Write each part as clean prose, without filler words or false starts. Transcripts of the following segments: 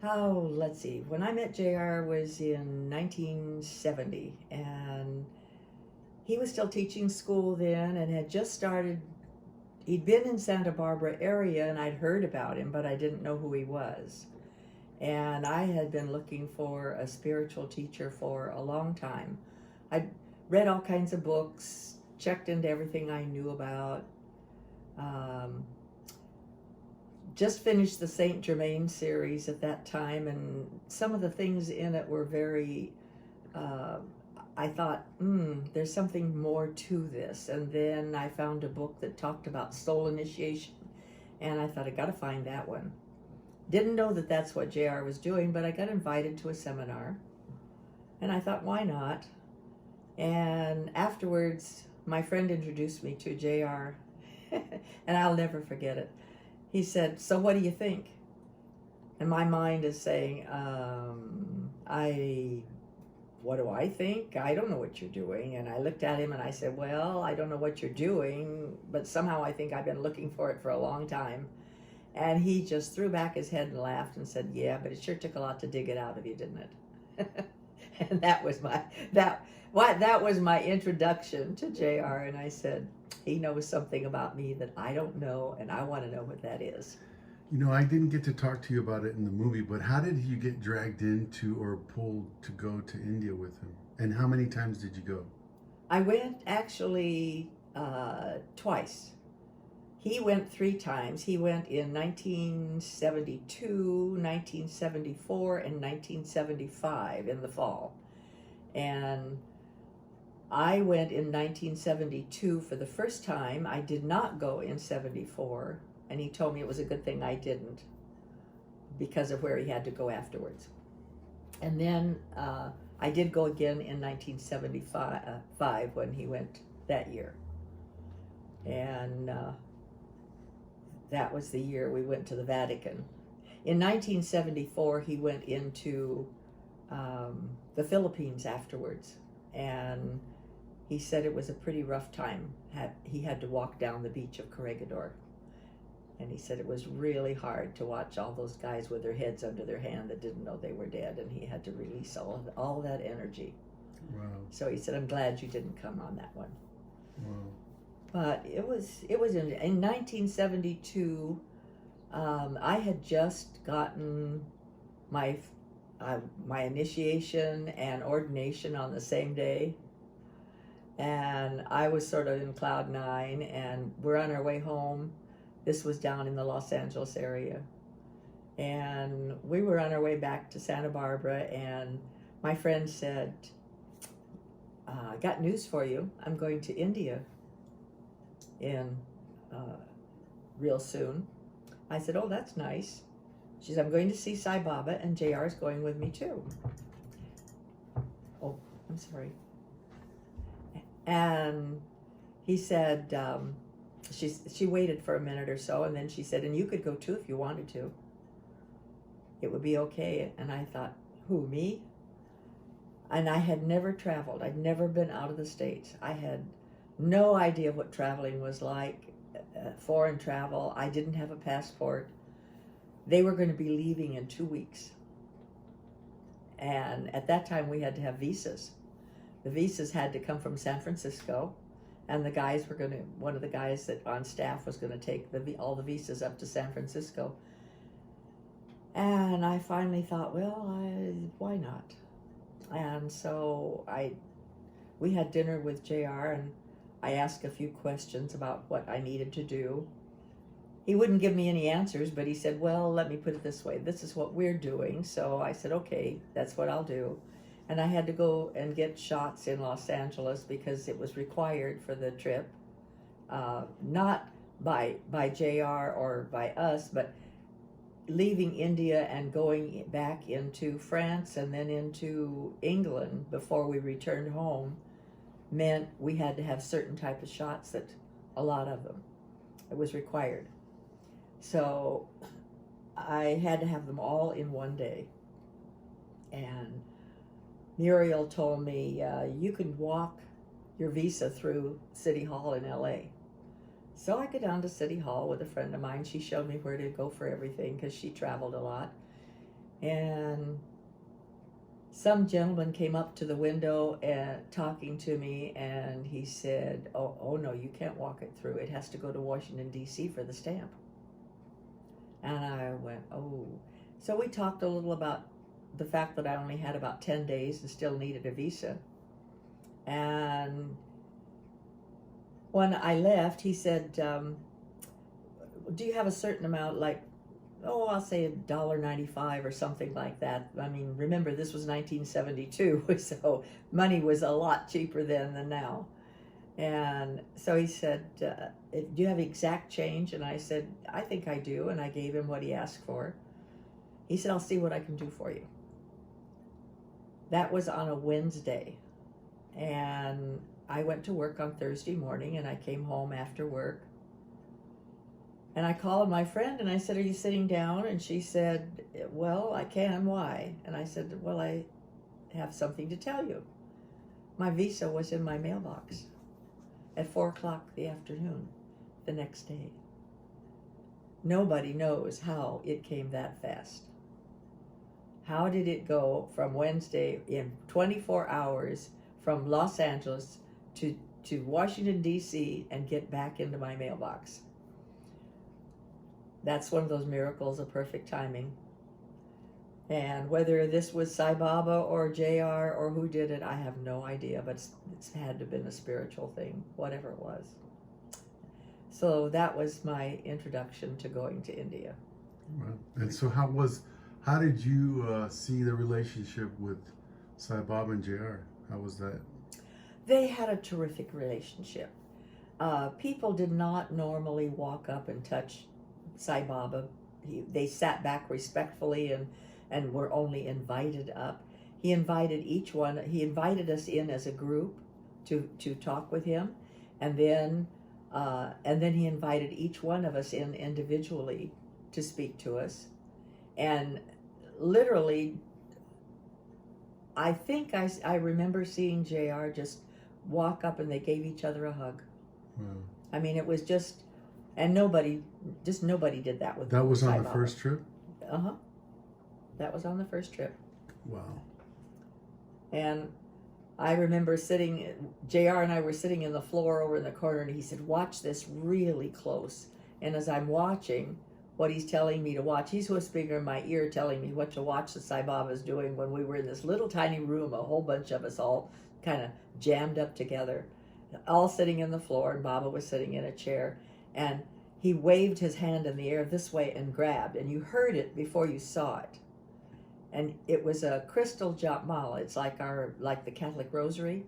Oh, let's see. When I met JR was in 1970, and he was still teaching school then and had just started. He'd been in Santa Barbara area, and I'd heard about him, but I didn't know who he was. And I had been looking for a spiritual teacher for a long time. I'd read all kinds of books, checked into everything I knew about. Um, just finished the Saint Germain series at that time, and some of the things in it were very, uh, I thought, there's something more to this. And then I found a book that talked about soul initiation, and I thought, I got to find that one. Didn't know that that's what JR was doing, but I got invited to a seminar, and I thought, why not? And afterwards, my friend introduced me to JR, and I'll never forget it. He said, so what do you think? And my mind is saying, what do I think? I don't know what you're doing. And I looked at him and I said, well, I don't know what you're doing, but somehow I think I've been looking for it for a long time. And he just threw back his head and laughed and said, yeah, but it sure took a lot to dig it out of you, didn't it? And that was my introduction to JR. And I said, he knows something about me that I don't know, and I want to know what that is. You know, I didn't get to talk to you about it in the movie, but how did you get dragged into or pulled to go to India with him? And how many times did you go? I went actually twice. He went 3 times. He went in 1972, 1974, and 1975 in the fall. And I went in 1972 for the first time. I did not go in 74, and he told me it was a good thing I didn't because of where he had to go afterwards. And then I did go again in 1975 when he went that year. And that was the year we went to the Vatican. In 1974, he went into the Philippines afterwards, and he said it was a pretty rough time. He had to walk down the beach of Corregidor, and he said it was really hard to watch all those guys with their heads under their hand that didn't know they were dead, and he had to release all that energy. Wow. So he said, I'm glad you didn't come on that one. Wow. But it was in 1972. I had just gotten my initiation and ordination on the same day, and I was sort of in cloud 9, and we're on our way home. This was down in the Los Angeles area, and we were on our way back to Santa Barbara, and my friend said, I got news for you. I'm going to India in real soon. I said, oh, that's nice. She said, I'm going to see Sai Baba, and JR is going with me too. Oh, I'm sorry. And he said, she waited for a minute or so, and then she said, and you could go too if you wanted to. It would be okay. And I thought, who, me? And I had never traveled. I'd never been out of the States. I had no idea what traveling was like, foreign travel. I didn't have a passport. They were going to be leaving in 2 weeks. And at that time, we had to have visas. The visas had to come from San Francisco, and the guys were going to, one of the guys that on staff was going to take all the visas up to San Francisco. And I finally thought, well, why not? And so we had dinner with JR, and I asked a few questions about what I needed to do. He wouldn't give me any answers, but he said, well, let me put it this way. This is what we're doing. So I said, okay, that's what I'll do. And I had to go and get shots in Los Angeles because it was required for the trip. Not by JR or by us, but leaving India and going back into France and then into England before we returned home meant we had to have certain type of shots, that a lot of them, it was required. So I had to have them all in one day. And Muriel told me, you can walk your visa through City Hall in LA. So I go down to City Hall with a friend of mine. She showed me where to go for everything because she traveled a lot. And some gentleman came up to the window and talking to me, and he said, oh no, you can't walk it through. It has to go to Washington, D.C. for the stamp. And I went, oh. So we talked a little about the fact that I only had about 10 days and still needed a visa. And when I left, he said, do you have a certain amount, like, I'll say $1.95 or something like that. I mean, remember, this was 1972, so money was a lot cheaper then than now. And so he said, do you have exact change? And I said, I think I do. And I gave him what he asked for. He said, I'll see what I can do for you. That was on a Wednesday. And I went to work on Thursday morning, and I came home after work. And I called my friend and I said, are you sitting down? And she said, well, I can. Why? And I said, well, I have something to tell you. My visa was in my mailbox at 4 o'clock the afternoon the next day. Nobody knows how it came that fast. How did it go from Wednesday in 24 hours from Los Angeles to Washington, D.C. and get back into my mailbox? That's one of those miracles of perfect timing. And whether this was Sai Baba or JR or who did it, I have no idea, but it's had to have been a spiritual thing, whatever it was. So that was my introduction to going to India. Wow. And so how did you see the relationship with Sai Baba and JR? How was that? They had a terrific relationship. People did not normally walk up and touch Sai Baba. They sat back respectfully and were only invited up. He invited each one. He invited us in as a group to talk with him, and then he invited each one of us in individually to speak to us. And literally, I think I remember seeing JR just walk up and they gave each other a hug. Wow. I mean, it was just, and nobody did that with. That was on the Baba. first trip? That was on the first trip. Wow. And I remember JR and I were sitting in the floor over in the corner, and he said, watch this really close. And as I'm watching what he's telling me to watch, he's whispering in my ear telling me what to watch that Sai Baba's doing when we were in this little tiny room, a whole bunch of us all kind of jammed up together, all sitting in the floor, and Baba was sitting in a chair. And he waved his hand in the air this way and grabbed, and you heard it before you saw it. And it was a crystal japmala. It's like the Catholic rosary,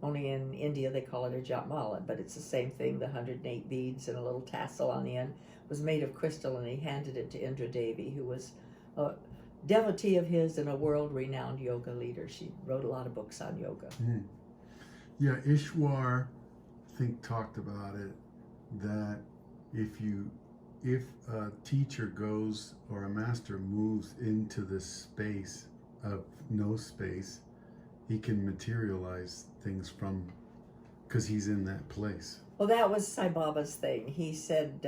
only in India they call it a japmala, but it's the same thing. The 108 beads and a little tassel on the end was made of crystal, and he handed it to Indra Devi, who was a devotee of his and a world-renowned yoga leader. She wrote a lot of books on yoga. Mm. Yeah, Ishwar, I think, talked about it, that if a teacher goes or a master moves into this space of no space, he can materialize things because he's in that place. Well, that was Sai Baba's thing. He said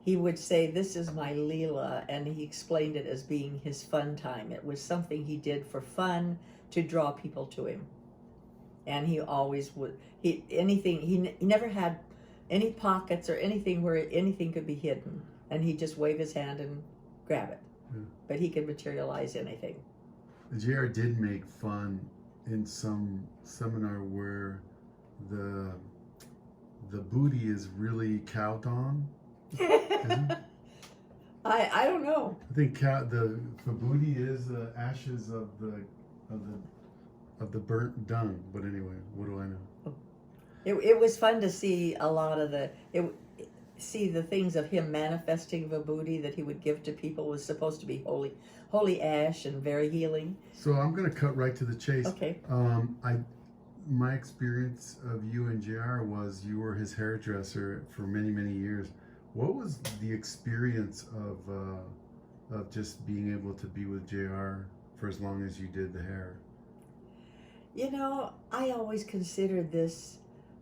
he would say, this is my Leela, and he explained it as being his fun time. It was something he did for fun to draw people to him. And he always would, he never had any pockets or anything where anything could be hidden. And he'd just wave his hand and grab it. Yeah. But he could materialize anything. JR did make fun in some seminar where the booty is really cow dung. I don't know. I think the booty is the ashes of the burnt dung. But anyway, what do I know? It was fun to see a lot of see the things of him manifesting vibhuti that he would give to people. Was supposed to be holy ash and very healing. So I'm going to cut right to the chase. Okay. My experience of you and JR was you were his hairdresser for many, many years. What was the experience of just being able to be with JR for as long as you did the hair? You know, I always considered this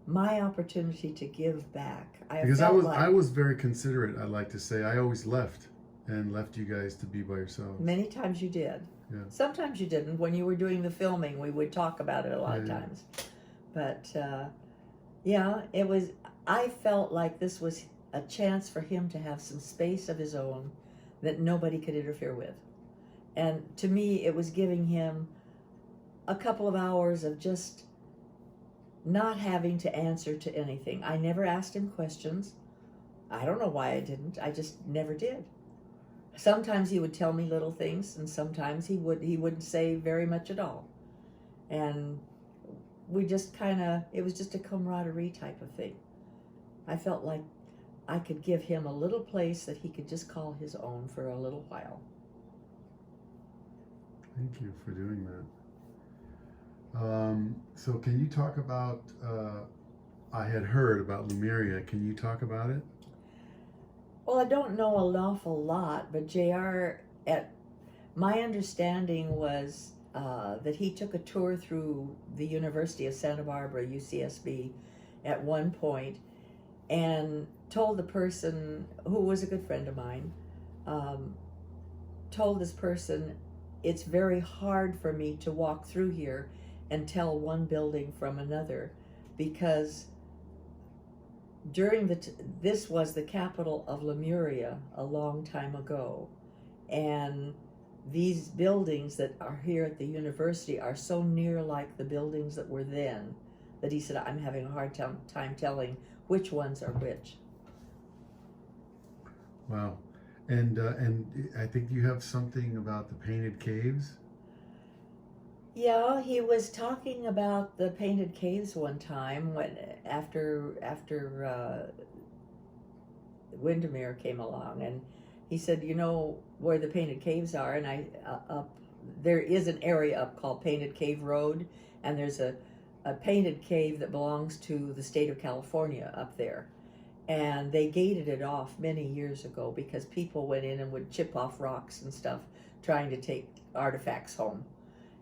my opportunity to give back. I was very considerate, I'd like to say. I always left and left you guys to be by yourselves. Many times you did. Yeah. Sometimes you didn't. When you were doing the filming, we would talk about it a lot of Yeah. times. But yeah, it was. I felt like this was a chance for him to have some space of his own that nobody could interfere with. And to me, it was giving him a couple of hours of just not having to answer to anything. I never asked him questions. I don't know why I didn't. I just never did. Sometimes he would tell me little things, and sometimes he wouldn't say very much at all. And we just it was just a camaraderie type of thing. I felt like I could give him a little place that he could just call his own for a little while. Thank you for doing that. So can you talk about, I had heard about Lemuria. Can you talk about it? Well, I don't know an awful lot, but JR, my understanding was that he took a tour through the University of Santa Barbara, UCSB, at one point, and told the person, who was a good friend of mine, told this person, it's very hard for me to walk through here and tell one building from another, because during this was the capital of Lemuria a long time ago, and these buildings that are here at the university are so near like the buildings that were then, that he said, I'm having a hard time telling which ones are which. Wow. And I think you have something about the painted caves. Yeah, he was talking about the painted caves one time when after Windermere came along, and he said, you know where the painted caves are, and there is an area up called Painted Cave Road, and there's a painted cave that belongs to the state of California up there, and they gated it off many years ago because people went in and would chip off rocks and stuff trying to take artifacts home.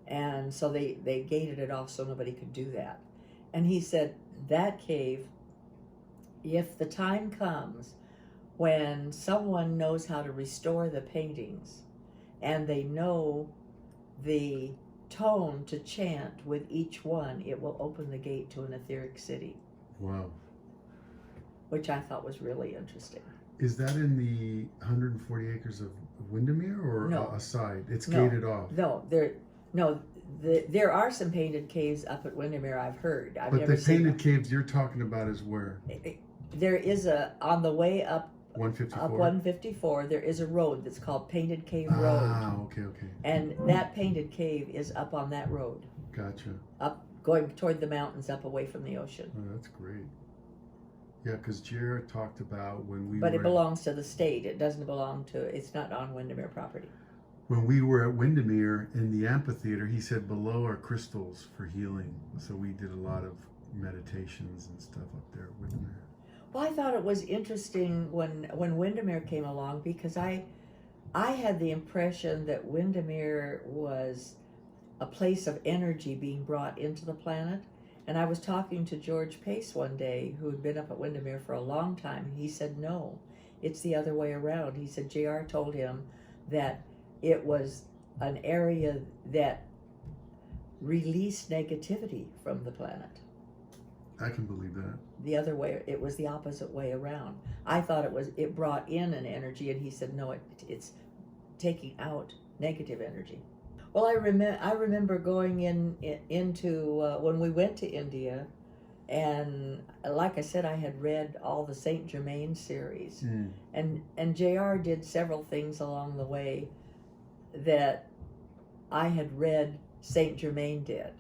And so they gated it off so nobody could do that. And he said that cave, if the time comes when someone knows how to restore the paintings and they know the tone to chant with each one, it will open the gate to an etheric city. Wow. Which I thought was really interesting. Is that in the 140 acres of Windermere, or no. Aside? It's gated off. No, there are some painted caves up at Windermere, I've heard. I've but never the seen painted caves you're talking about is where? There is on the way up 154? Up 154, there is a road that's called Painted Cave Road. Ah, okay. And that painted cave is up on that road. Gotcha. Up, going toward the mountains, up away from the ocean. Oh, that's great. Yeah, because Jared talked about when we But it belongs to the state. It doesn't belong to, it's not on Windermere property. When we were at Windermere in the amphitheater, he said below are crystals for healing. So we did a lot of meditations and stuff up there at Windermere. Well, I thought it was interesting when Windermere came along, because I had the impression that Windermere was a place of energy being brought into the planet. And I was talking to George Pace one day, who had been up at Windermere for a long time, and he said, no, it's the other way around. He said JR told him that it was an area that released negativity from the planet. I can believe that. The other way, it was the opposite way around. I thought it brought in an energy, and he said, no, it's taking out negative energy. Well, I remember going into when we went to India, and like I said, I had read all the Saint Germain series, and JR did several things along the way that I had read Saint Germain did.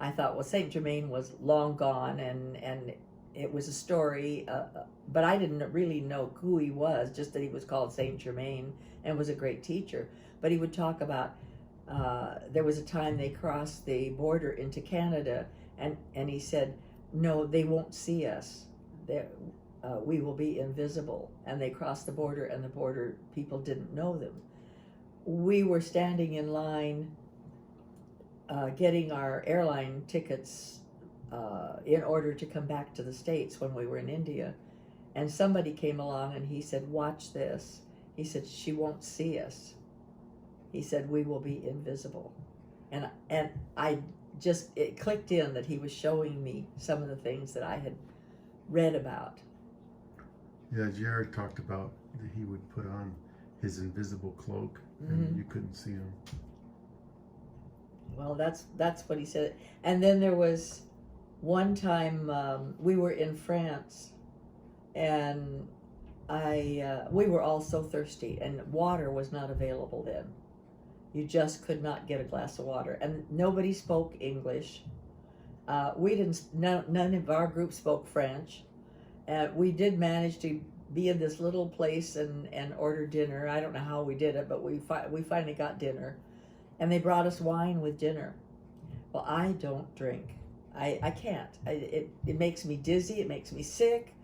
I thought, well, Saint Germain was long gone, and it was a story, but I didn't really know who he was, just that he was called Saint Germain and was a great teacher. But he would talk about, there was a time they crossed the border into Canada, and he said, no, they won't see us. We will be invisible. And they crossed the border, and the border people didn't know them. We were standing in line getting our airline tickets in order to come back to the States when we were in India. And somebody came along and he said, watch this. He said, she won't see us. He said, we will be invisible. And I just, it clicked in that he was showing me some of the things that I had read about. Yeah, Jared talked about that he would put on his invisible cloak and you couldn't see him. Well, that's what he said. And then there was one time we were in France, and we were all so thirsty, and water was not available then. You just could not get a glass of water, and nobody spoke English. None of our group spoke French. We did manage to be in this little place and order dinner. I don't know how we did it, but we finally got dinner, and they brought us wine with dinner. Well, I don't drink. I can't. It makes me dizzy. It makes me sick.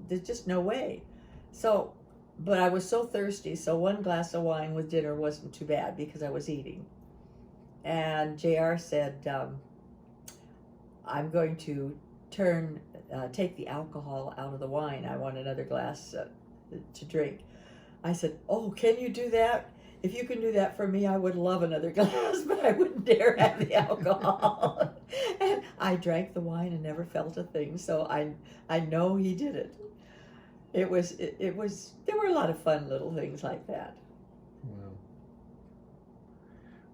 There's just no way. So, but I was so thirsty, so one glass of wine with dinner wasn't too bad because I was eating. And JR said, I'm going to take the alcohol out of the wine. I want another glass to drink. I said, oh, can you do that? If you can do that for me, I would love another glass, but I wouldn't dare have the alcohol. And I drank the wine and never felt a thing, so I know he did it. There were a lot of fun little things like that. Wow.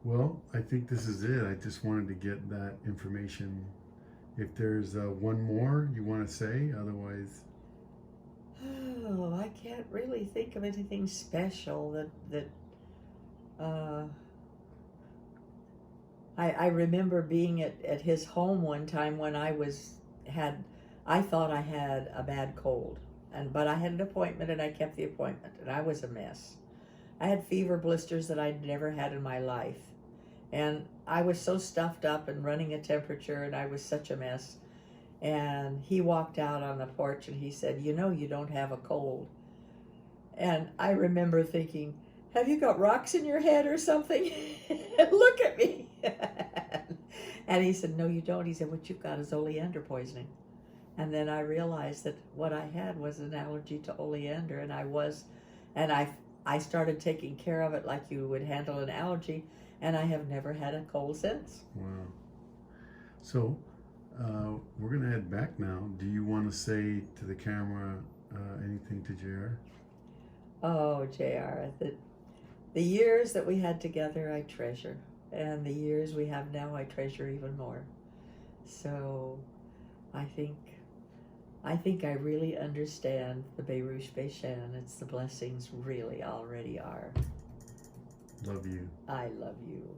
Well, I think this is it. I just wanted to get that information. If there's one more you want to say, otherwise. Oh, I can't really think of anything special that I remember being at his home one time when I thought I had a bad cold, but I had an appointment and I kept the appointment, and I was a mess. I had fever blisters that I'd never had in my life, and I was so stuffed up and running a temperature, and I was such a mess. And he walked out on the porch and he said, you know, you don't have a cold. And I remember thinking, have you got rocks in your head or something? Look at me. And he said, no, you don't. He said, what you've got is oleander poisoning. And then I realized that what I had was an allergy to oleander, and I started taking care of it like you would handle an allergy, and I have never had a cold since. Wow. So we're going to head back now. Do you want to say to the camera anything to JR? Oh, JR, the years that we had together I treasure, and the years we have now I treasure even more. So I think I really understand the Berush Beishan. It's the blessings really already are. Love you. I love you.